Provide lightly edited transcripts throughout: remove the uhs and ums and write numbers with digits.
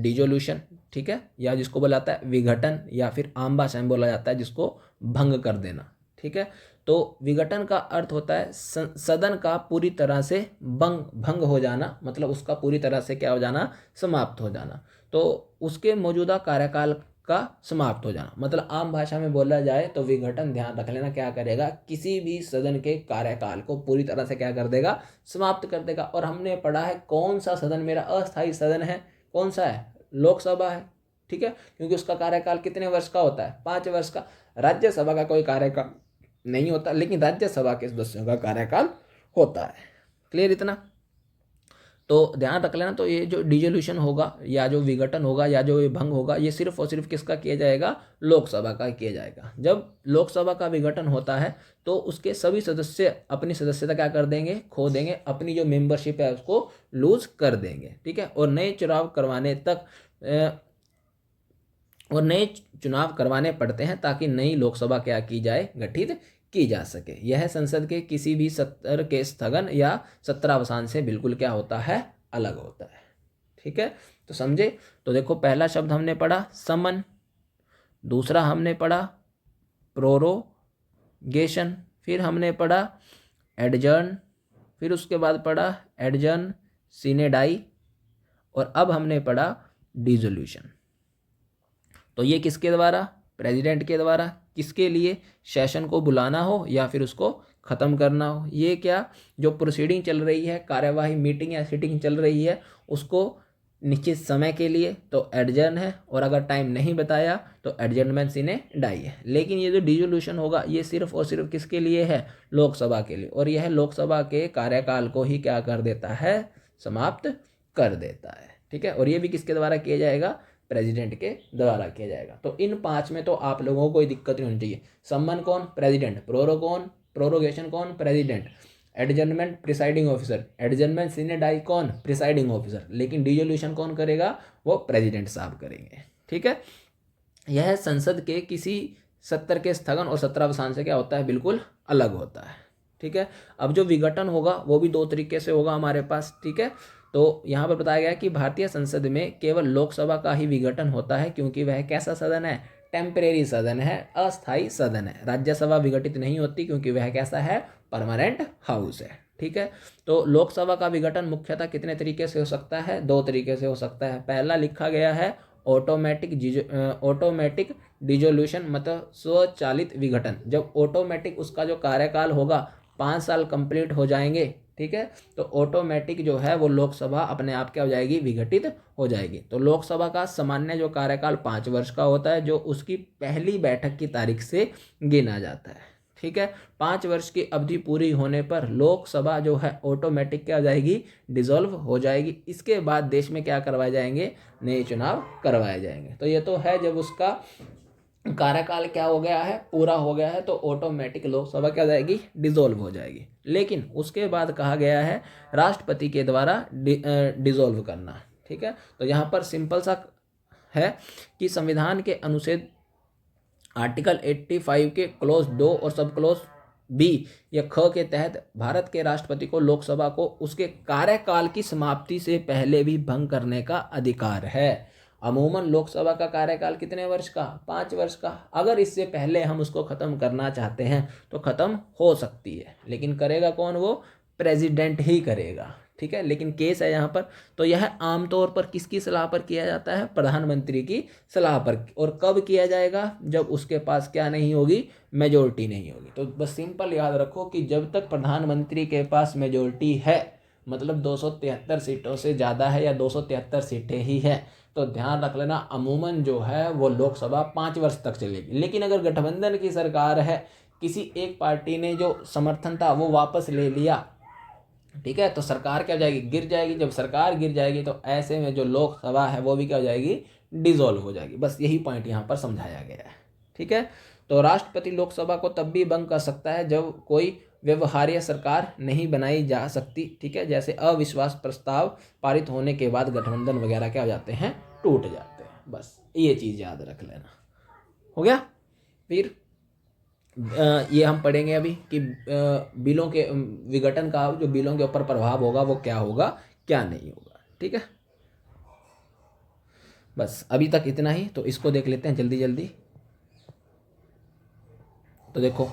Dissolution, ठीक है, या जिसको बोला जाता है विघटन, या फिर आम भाषा में बोला जाता है जिसको भंग कर देना, ठीक है। तो विघटन का अर्थ होता है सदन का पूरी तरह से भंग हो जाना, मतलब उसका पूरी तरह से क्या हो जाना, समाप्त हो जाना। तो उसके मौजूदा कार्यकाल का समाप्त हो जाना, मतलब आम भाषा में बोला जाए तो विघटन, ध्यान रख लेना, क्या करेगा, किसी भी सदन के कार्यकाल को पूरी तरह से क्या कर देगा, समाप्त कर देगा। और हमने पढ़ा है कौन सा सदन मेरा अस्थायी सदन है, कौन सा है, लोकसभा है, ठीक है, क्योंकि उसका कार्यकाल कितने वर्ष का होता है, 5 वर्ष का। राज्यसभा का कोई कार्यकाल नहीं होता, लेकिन राज्यसभा के सदस्यों का कार्यकाल होता है। क्लियर इतना? तो ध्यान रख लेना। तो ये जो डिजोल्यूशन होगा या जो विघटन होगा या जो ये भंग होगा, ये सिर्फ और सिर्फ किसका किया जाएगा, लोकसभा का किया जाएगा। जब लोकसभा का विघटन होता है तो उसके सभी सदस्य अपनी सदस्यता क्या कर देंगे, खो देंगे, अपनी जो मेंबरशिप है उसको लूज कर देंगे, ठीक है। और नए चुनाव करवाने पड़ते हैं ताकि नई लोकसभा क्या की जाए, गठित की जा सके। यह संसद के किसी भी सत्र के स्थगन या सत्रावसान से बिल्कुल क्या होता है, अलग होता है, ठीक है। तो समझे? तो देखो पहला शब्द हमने पढ़ा समन, दूसरा हमने पढ़ा प्रोरोगेशन, फिर हमने पढ़ा एडजर्न, फिर उसके बाद पढ़ा एडजर्न सीने डाई, और अब हमने पढ़ा डिसोल्यूशन। तो ये किसके द्वारा, प्रेसिडेंट के द्वारा, किसके लिए, सेशन को बुलाना हो या फिर उसको ख़त्म करना हो। ये क्या जो प्रोसीडिंग चल रही है, कार्यवाही, मीटिंग या सिटिंग चल रही है, उसको निश्चित समय के लिए तो एडजर्न है, और अगर टाइम नहीं बताया तो एडजर्नमेंट सीने डाई है। लेकिन ये जो डिसोल्यूशन होगा ये सिर्फ और सिर्फ किसके लिए है, लोकसभा के लिए, और यह लोकसभा के कार्यकाल को ही क्या कर देता है, समाप्त कर देता है, ठीक है। और ये भी किसके द्वारा किया जाएगा, प्रेसिडेंट के द्वारा किया जाएगा। तो इन 5 में तो आप लोगों को कोई दिक्कत नहीं होनी चाहिए। सम्मन कौन, प्रेसिडेंट, प्रोरोगेशन कौन, president, adjournment presiding officer, adjournment सीने डाई कौन, प्रिसाइडिंग ऑफिसर, लेकिन डिसोल्यूशन कौन करेगा, वो प्रेसिडेंट साहब करेंगे, ठीक है। यह संसद के किसी सत्र के स्थगन और सत्रावसान से क्या होता है, बिल्कुल अलग होता है, ठीक है। अब जो विघटन होगा वो भी 2 तरीके से होगा हमारे पास, ठीक है। तो यहाँ पर बताया गया कि भारतीय संसद में केवल लोकसभा का ही विघटन होता है, क्योंकि वह कैसा सदन है, टेम्परेरी सदन है, अस्थायी सदन है। राज्यसभा विघटित नहीं होती क्योंकि वह कैसा है, परमानेंट हाउस है, ठीक है। तो लोकसभा का विघटन मुख्यतः कितने तरीके से हो सकता है, 2 तरीके से हो सकता है। पहला लिखा गया है ऑटोमेटिक डिजोल्यूशन, मतलब स्वचालित विघटन। जब ऑटोमेटिक उसका जो कार्यकाल होगा 5 साल कंप्लीट हो जाएंगे, ठीक है, तो ऑटोमेटिक जो है वो लोकसभा अपने आप क्या हो जाएगी, विघटित हो जाएगी। तो लोकसभा का सामान्य जो कार्यकाल 5 वर्ष का होता है, जो उसकी पहली बैठक की तारीख से गिना जाता है, ठीक है। 5 वर्ष की अवधि पूरी होने पर लोकसभा जो है ऑटोमेटिक क्या हो जाएगी, डिसॉल्व हो जाएगी। इसके बाद देश में क्या करवाए जाएंगे, नए चुनाव करवाए जाएंगे। तो ये तो है जब उसका कार्यकाल क्या हो गया है, पूरा हो गया है, तो ऑटोमेटिक लोकसभा क्या हो जाएगी, डिसॉल्व हो जाएगी। लेकिन उसके बाद कहा गया है राष्ट्रपति के द्वारा डिसॉल्व करना, ठीक है। तो यहाँ पर सिंपल सा है कि संविधान के अनुच्छेद आर्टिकल 85 के क्लोज 2 और सब क्लोज बी या ख के तहत भारत के राष्ट्रपति को लोकसभा को उसके कार्यकाल की समाप्ति से पहले भी भंग करने का अधिकार है। अमूमन लोकसभा का कार्यकाल कितने वर्ष का, 5 वर्ष का। अगर इससे पहले हम उसको ख़त्म करना चाहते हैं तो ख़त्म हो सकती है, लेकिन करेगा कौन, वो प्रेसिडेंट ही करेगा, ठीक है। लेकिन केस है यहाँ पर, तो यह आमतौर पर किसकी सलाह पर किया जाता है, प्रधानमंत्री की सलाह पर। और कब किया जाएगा, जब उसके पास क्या नहीं होगी, मेजोरिटी नहीं होगी। तो बस सिंपल याद रखो कि जब तक प्रधानमंत्री के पास मेजोरिटी है, मतलब 273 सीटों से ज़्यादा है या 273 सीटें ही हैं, तो ध्यान रख लेना अमूमन जो है वो लोकसभा 5 वर्ष तक चलेगी। लेकिन अगर गठबंधन की सरकार है, किसी एक पार्टी ने जो समर्थन था वो वापस ले लिया, ठीक है, तो सरकार क्या हो जाएगी, गिर जाएगी। जब सरकार गिर जाएगी तो ऐसे में जो लोकसभा है वो भी क्या हो जाएगी, डिसॉल्व हो जाएगी। बस यही पॉइंट यहाँ पर समझाया गया है, ठीक है। तो राष्ट्रपति लोकसभा को तब भी भंग कर सकता है जब कोई व्यवहार्य सरकार नहीं बनाई जा सकती, ठीक है। जैसे अविश्वास प्रस्ताव पारित होने के बाद गठबंधन वगैरह क्या हो जाते हैं, टूट जाते हैं। बस ये चीज़ याद रख लेना, हो गया। फिर ये हम पढ़ेंगे अभी कि बिलों के विघटन का जो बिलों के ऊपर प्रभाव होगा वो क्या होगा, क्या नहीं होगा, ठीक है। बस अभी तक इतना ही, तो इसको देख लेते हैं जल्दी जल्दी। तो देखो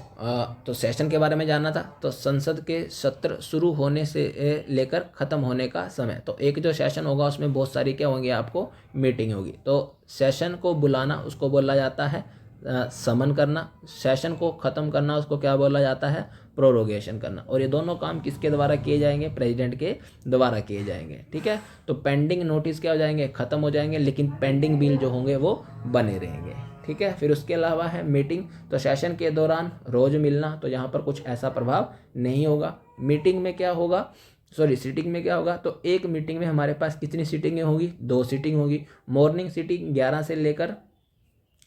तो सेशन के बारे में जानना था, तो संसद के सत्र शुरू होने से लेकर ख़त्म होने का समय, तो एक जो सेशन होगा उसमें बहुत सारी क्या होंगी, आपको मीटिंग होगी। तो सेशन को बुलाना उसको बोला जाता है समन करना, सेशन को ख़त्म करना उसको क्या बोला जाता है, प्रोरोगेशन करना। और ये दोनों काम किसके द्वारा किए जाएंगे, प्रेसिडेंट के द्वारा किए जाएंगे। ठीक है, तो पेंडिंग नोटिस क्या हो जाएंगे, ख़त्म हो जाएंगे, लेकिन पेंडिंग बिल जो होंगे वो बने रहेंगे। ठीक है, फिर उसके अलावा है मीटिंग, तो सेशन के दौरान रोज़ मिलना, तो यहाँ पर कुछ ऐसा प्रभाव नहीं होगा। मीटिंग में क्या होगा, सॉरी सीटिंग में क्या होगा, तो एक मीटिंग में हमारे पास कितनी सीटिंगें होगी, 2 सीटिंग होगी। मॉर्निंग सीटिंग 11 से लेकर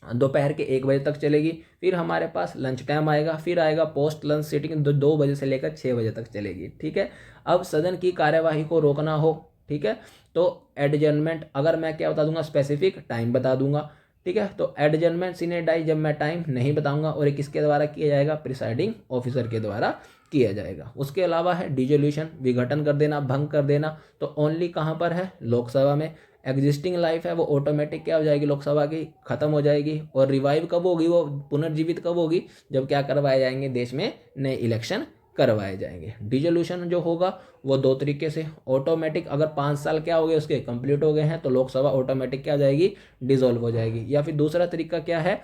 दोपहर के 1 बजे तक चलेगी। फिर हमारे पास लंच टाइम आएगा, फिर आएगा पोस्ट लंच सीटिंग 2 बजे से लेकर 6 बजे तक चलेगी। ठीक है, अब सदन की कार्यवाही को रोकना हो, ठीक है, तो एडजर्नमेंट, अगर मैं क्या बता दूंगा, स्पेसिफिक टाइम बता दूंगा। ठीक है, तो एडजर्नमेंट सीने डाई जब मैं टाइम नहीं बताऊंगा, और ये किसके द्वारा किया जाएगा, प्रिसाइडिंग ऑफिसर के द्वारा किया जाएगा। उसके अलावा है डिसोल्यूशन, विघटन कर देना, भंग कर देना, तो ओनली कहाँ पर है, लोकसभा में। एग्जिस्टिंग लाइफ है वो ऑटोमेटिक क्या हो जाएगी, लोकसभा की खत्म हो जाएगी। और रिवाइव कब होगी, वो पुनर्जीवित कब होगी, जब क्या करवाए जाएंगे, देश में नए इलेक्शन करवाए जाएंगे। डिसोल्यूशन जो होगा वो 2 तरीके से, ऑटोमेटिक, अगर 5 साल क्या हो गए उसके कंप्लीट हो गए हैं, तो लोकसभा ऑटोमेटिक क्या हो जाएगी, डिसॉल्व हो जाएगी। या फिर दूसरा तरीका क्या है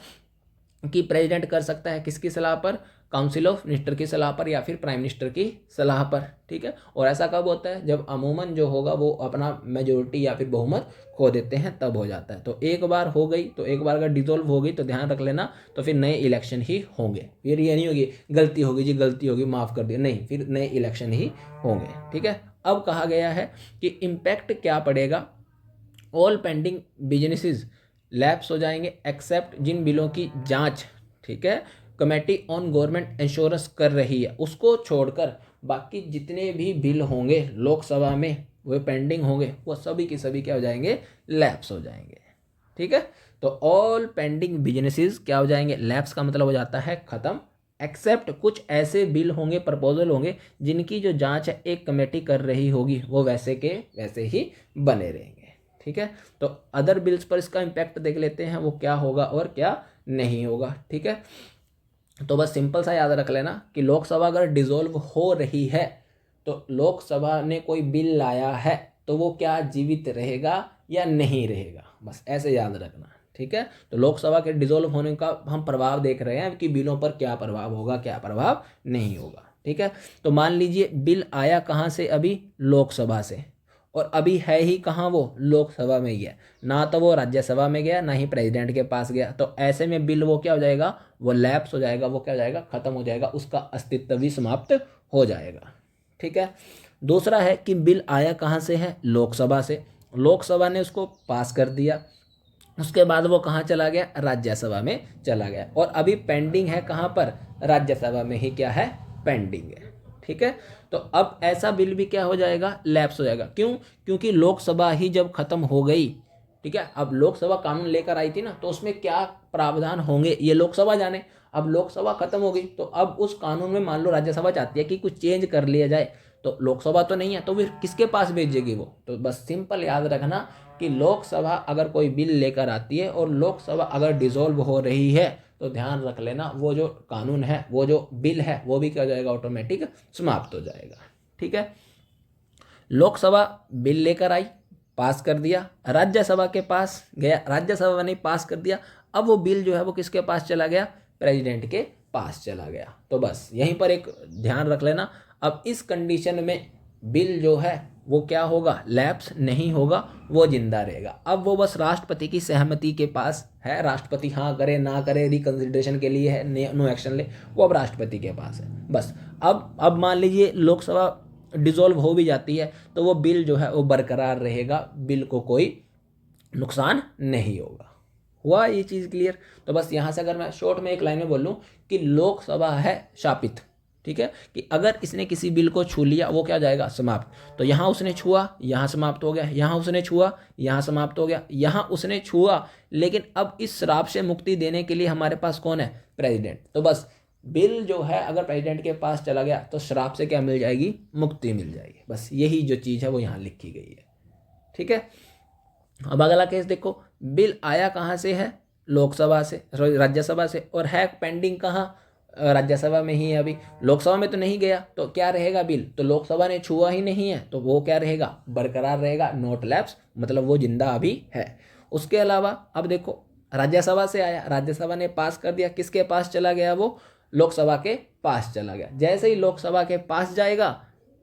कि प्रेसिडेंट कर सकता है किसकी सलाह पर, काउंसिल ऑफ मिनिस्टर की सलाह पर, या फिर प्राइम मिनिस्टर की सलाह पर। ठीक है, और ऐसा कब होता है, जब अमूमन जो होगा वो अपना मेजोरिटी या फिर बहुमत खो देते हैं, तब हो जाता है। तो एक बार हो गई, तो एक बार अगर डिसॉल्व हो गई तो ध्यान रख लेना, तो फिर नए इलेक्शन ही होंगे। फिर ये नहीं होगी गलती होगी जी, गलती होगी माफ़ कर दिया, नहीं, फिर नए इलेक्शन ही होंगे। ठीक है, अब कहा गया है कि इम्पैक्ट क्या पड़ेगा, ऑल पेंडिंग बिजनेसेस लैप्स हो जाएंगे एक्सेप्ट जिन बिलों की जांच, ठीक है, कमेटी ऑन गवर्नमेंट इंश्योरेंस कर रही है, उसको छोड़कर बाकी जितने भी बिल होंगे लोकसभा में वो पेंडिंग होंगे, वो सभी के सभी क्या हो जाएंगे, लैप्स हो जाएंगे। ठीक है, तो ऑल पेंडिंग बिजनेसेस क्या हो जाएंगे, लैप्स का मतलब हो जाता है खत्म, एक्सेप्ट कुछ ऐसे बिल होंगे, प्रपोजल होंगे जिनकी जो जांच है एक कमेटी कर रही होगी, वो वैसे के वैसे ही बने रहेंगे। ठीक है, तो अदर बिल्स पर इसका इम्पैक्ट देख लेते हैं, वो क्या होगा और क्या नहीं होगा। ठीक है, तो बस सिंपल सा याद रख लेना कि लोकसभा अगर डिसॉल्व हो रही है, तो लोकसभा ने कोई बिल लाया है, तो वो क्या जीवित रहेगा या नहीं रहेगा, बस ऐसे याद रखना। ठीक है, तो लोकसभा के डिसॉल्व होने का हम प्रभाव देख रहे हैं कि बिलों पर क्या प्रभाव होगा, क्या प्रभाव नहीं होगा। ठीक है, तो मान लीजिए बिल आया कहाँ से, अभी लोकसभा से, और अभी है ही कहाँ, वो लोकसभा में ही है, ना तो वो राज्यसभा में गया, ना ही प्रेसिडेंट के पास गया। तो ऐसे में बिल वो क्या हो जाएगा, वो लैप्स हो जाएगा, वो क्या हो जाएगा, खत्म हो जाएगा, उसका अस्तित्व भी समाप्त हो जाएगा। ठीक है, दूसरा है कि बिल आया कहाँ से है, लोकसभा से, लोकसभा ने उसको पास कर दिया, उसके बाद वो कहाँ चला गया, राज्यसभा में चला गया, और अभी पेंडिंग है कहाँ पर, राज्यसभा में ही क्या है, पेंडिंग है। ठीक है, तो अब ऐसा बिल भी क्या हो जाएगा, लैप्स हो जाएगा। क्यों, क्योंकि लोकसभा ही जब खत्म हो गई, ठीक है, अब लोकसभा कानून लेकर आई थी ना, तो उसमें क्या प्रावधान होंगे ये लोकसभा जाने। अब लोकसभा खत्म हो गई, तो अब उस कानून में मान लो राज्यसभा चाहती है कि कुछ चेंज कर लिया जाए, तो लोकसभा तो नहीं है, तो फिर किसके पास भेजेगी वो। तो बस सिंपल याद रखना कि लोकसभा अगर कोई बिल लेकर आती है और लोकसभा अगर डिसॉल्व हो रही है, तो ध्यान रख लेना वो जो कानून है, वो जो बिल है, वो भी क्या हो जाएगा, ऑटोमेटिक समाप्त हो जाएगा। ठीक है, लोकसभा बिल लेकर आई, पास कर दिया, राज्यसभा के पास गया, राज्यसभा ने पास कर दिया, अब वो बिल जो है वो किसके पास चला गया, प्रेसिडेंट के पास चला गया। तो बस यहीं पर एक ध्यान रख लेना, अब इस कंडीशन में बिल जो है वो क्या होगा, लैप्स नहीं होगा, वो जिंदा रहेगा। अब वो बस राष्ट्रपति की सहमति के पास है, राष्ट्रपति हाँ करे ना करे, रिकंसिडरेशन के लिए है, नो एक्शन ले, वो अब राष्ट्रपति के पास है बस। अब मान लीजिए लोकसभा डिसॉल्व हो भी जाती है, तो वो बिल जो है वो बरकरार रहेगा, बिल को कोई नुकसान नहीं होगा। हुआ ये चीज़ क्लियर। तो बस यहाँ से अगर मैं शॉर्ट में एक लाइन में बोलूँ कि लोकसभा है शापित, ठीक है, कि अगर इसने किसी बिल को छू लिया वो क्या जाएगा, समाप्त। तो यहाँ उसने छुआ, यहाँ समाप्त हो गया, यहाँ उसने छुआ, यहाँ समाप्त हो गया, यहाँ उसने छुआ, लेकिन अब इस श्राप से मुक्ति देने के लिए हमारे पास कौन है, प्रेसिडेंट। तो बस बिल जो है अगर प्रेसिडेंट के पास चला गया तो श्राप से क्या मिल जाएगी, मुक्ति मिल जाएगी। बस यही जो चीज़ है वो यहाँ लिखी गई है। ठीक है, अब अगला केस देखो, बिल आया कहाँ से है, लोकसभा से, सॉरी राज्यसभा से, और है पेंडिंग कहाँ, राज्यसभा में ही है अभी, लोकसभा में तो नहीं गया, तो क्या रहेगा बिल, तो लोकसभा ने छुआ ही नहीं है, तो वो क्या रहेगा, बरकरार रहेगा, नॉट लैप्स, मतलब वो जिंदा अभी है। उसके अलावा अब देखो, राज्यसभा से आया, राज्यसभा ने पास कर दिया, किसके पास चला गया वो, लोकसभा के पास चला गया। जैसे ही लोकसभा के पास जाएगा,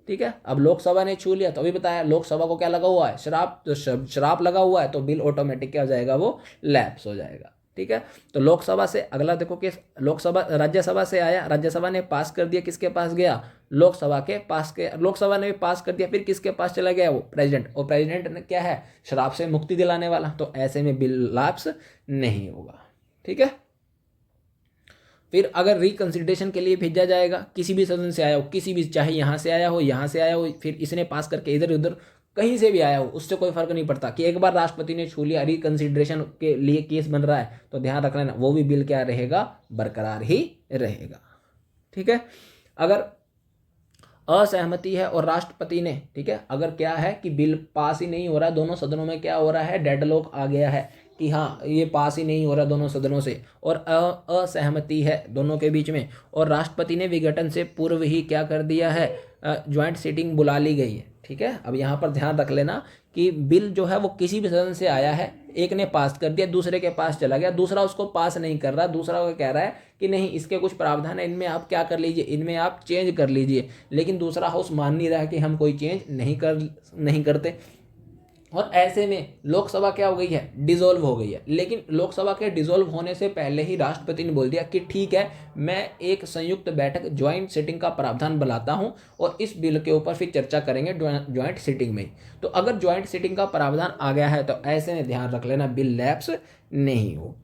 ठीक है, अब लोकसभा ने छू लिया, तो अभी बताया लोकसभा को क्या लगा हुआ है, श्राप, तो श्राप लगा हुआ है, तो बिल ऑटोमेटिक क्या हो जाएगा, वो लैप्स हो जाएगा। ठीक है, तो लोकसभा से अगला देखो कि लोकसभा, राज्यसभा से आया, राज्यसभा ने पास कर दिया, किसके पास गया, लोकसभा के पास के, लोकसभा ने भी पास कर दिया, फिर किसके पास चला गया, वो प्रेसिडेंट, और प्रेसिडेंट ने क्या है, श्राप से मुक्ति दिलाने वाला, तो ऐसे में बिल लैप्स नहीं होगा। ठीक है, फिर अगर रिकंसिडरेशन के लिए भेजा जाएगा, किसी भी सदन से आया हो, किसी भी, चाहे यहाँ से आया हो, यहाँ से आया हो, फिर इसने पास करके इधर उधर कहीं से भी आया हो, उससे कोई फर्क नहीं पड़ता, कि एक बार राष्ट्रपति ने छू लिया, रिकंसिडरेशन के लिए केस बन रहा है, तो ध्यान रख लेना वो भी बिल क्या रहेगा, बरकरार ही रहेगा। ठीक है, अगर असहमति है और राष्ट्रपति ने, ठीक है, अगर क्या है कि बिल पास ही नहीं हो रहा, दोनों सदनों में क्या हो रहा है, डेडलॉक आ गया है कि हाँ ये पास ही नहीं हो रहा दोनों सदनों से, और असहमति है दोनों के बीच में, और राष्ट्रपति ने विघटन से पूर्व ही क्या कर दिया है, ज्वाइंट सीटिंग बुला ली गई है। ठीक है, अब यहाँ पर ध्यान रख लेना कि बिल जो है वो किसी भी सदन से आया है, एक ने पास कर दिया, दूसरे के पास चला गया, दूसरा उसको पास नहीं कर रहा, दूसरा को कह रहा है कि नहीं इसके कुछ प्रावधान है, इनमें आप क्या कर लीजिए, इनमें आप चेंज कर लीजिए, लेकिन दूसरा हाउस मान नहीं रहा है कि हम कोई चेंज नहीं करते, और ऐसे में लोकसभा क्या हो गई है, डिसॉल्व हो गई है। लेकिन लोकसभा के डिसॉल्व होने से पहले ही राष्ट्रपति ने बोल दिया कि ठीक है, मैं एक संयुक्त बैठक ज्वाइंट सिटिंग का प्रावधान बनाता हूं, और इस बिल के ऊपर फिर चर्चा करेंगे ज्वाइंट सिटिंग में। तो अगर ज्वाइंट सिटिंग का प्रावधान आ गया है, तो ऐसे में ध्यान रख लेना बिल लैप्स नहीं हो।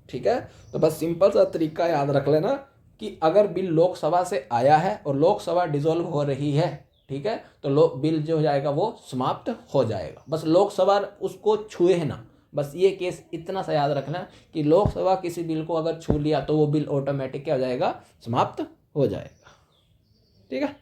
ठीक है, तो बस सिंपल सा तरीका याद रख लेना कि अगर बिल लोकसभा से आया है और लोकसभा डिसॉल्व हो रही है, ठीक है, तो बिल जो हो जाएगा वो समाप्त हो जाएगा। बस लोकसभा उसको छुए ना, बस ये केस इतना सा याद रखना कि लोकसभा किसी बिल को अगर छू लिया तो वो बिल ऑटोमेटिक क्या हो जाएगा, समाप्त हो जाएगा। ठीक है।